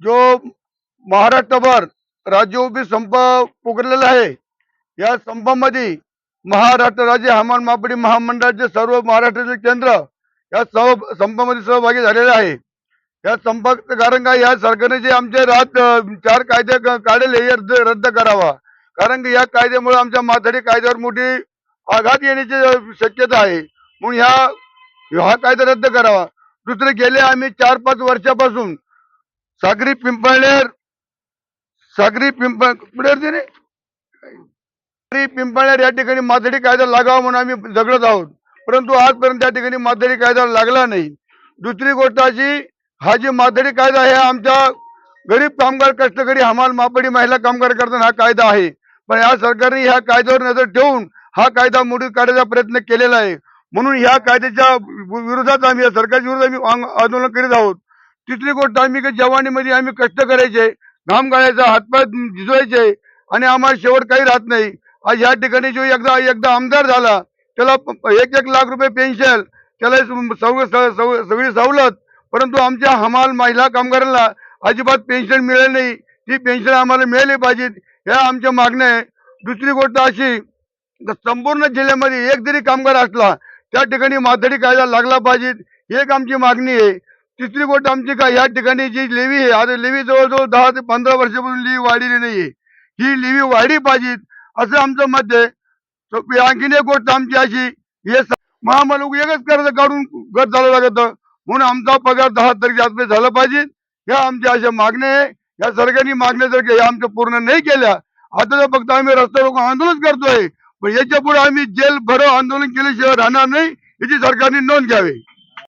जो महाराष्ट्रभर राज्यव्यापी संप पुकारलेला आहे। या संपामध्ये महाराष्ट्र राज्य हमाल मापडी महामंडळाचे सर्व महाराष्ट्रातील केंद्र या संपामध्ये सहभागी झालेले आहे। या संपात कारण का या सरकारने जे आमचे चार कायदे काढले हे रद्द करावा। कारण की या कायद्यामुळे आमच्या माथाडी कायद्यावर मोठी आघात येण्याची शक्यता आहे। म्हणून हा कायदा रद्द करावा। दुसरे गेले आम्ही 4-5 वर्षापासून सागरी पिंपळनेर या ठिकाणी माथाडी कायदा लागावा म्हणून आम्ही झगडत आहोत, परंतु आजपर्यंत त्या ठिकाणी माथाडी कायदा लागला नाही। दुसरी गोष्ट अशी, हा जी माथाडी कायदा आहे आमच्या गरीब कामगार कष्टकरी हमाल मापडी महिला कामगार करताना हा कायदा आहे, पण या सरकारने ह्या कायद्यावर नजर ठेवून हा कायदा मोडीत काढण्याचा प्रयत्न केलेला आहे। म्हणून ह्या कायद्याच्या विरोधात आम्ही या सरकारच्या विरोधात आम्ही आंदोलन करीत आहोत। तिसरी गोष्ट, आम्ही जवानीमध्ये आम्ही कष्ट करायचे, घाम गाळायचा, हातपाय झिजवायचे आणि आम्हाला शेवट काही राहत नाही। आज या ठिकाणी जो एकदा आमदार झाला त्याला 1-1 लाख रुपये पेन्शन, त्याला सगळी सवलत, परंतु आमच्या हमाल महिला कामगारांना अजिबात पेन्शन मिळेल नाही। ती पेन्शन आम्हाला मिळाली पाहिजे, ह्या आमच्या मागण्या आहे। दुसरी गोष्ट अशी, संपूर्ण जिल्ह्यामध्ये एक जरी कामगार असला त्या ठिकाणी माथाडी कायदा लागला पाहिजे, ही एक आमची मागणी आहे। तिसरी गोष्ट आमची काय, या ठिकाणी जी लेवी आहे, आता लेवी जवळजवळ 10 ते 15 वर्षापासून लेवी वाढलेली नाहीये, ही लेवी वाढली पाहिजे असं आमचं मत आहे। आणखीन एक गोष्ट आमची अशी, हे आम्हाला एकच कर्ज काढून घर चालू लागत, म्हणून आमचा पगार 10 तारखेच्या आसपास झाला पाहिजे। ह्या आमच्या अशा मागण्या आहे। या सरकारने मागण्या जर या आमच्या पूर्ण नाही केल्या, आता तर फक्त आम्ही रस्ता रोको आंदोलन करतोय, पण याच्या पुढे आम्ही जेल भरो आंदोलन केल्याशिवाय राहणार नाही, याची सरकारने नोंद घ्यावी।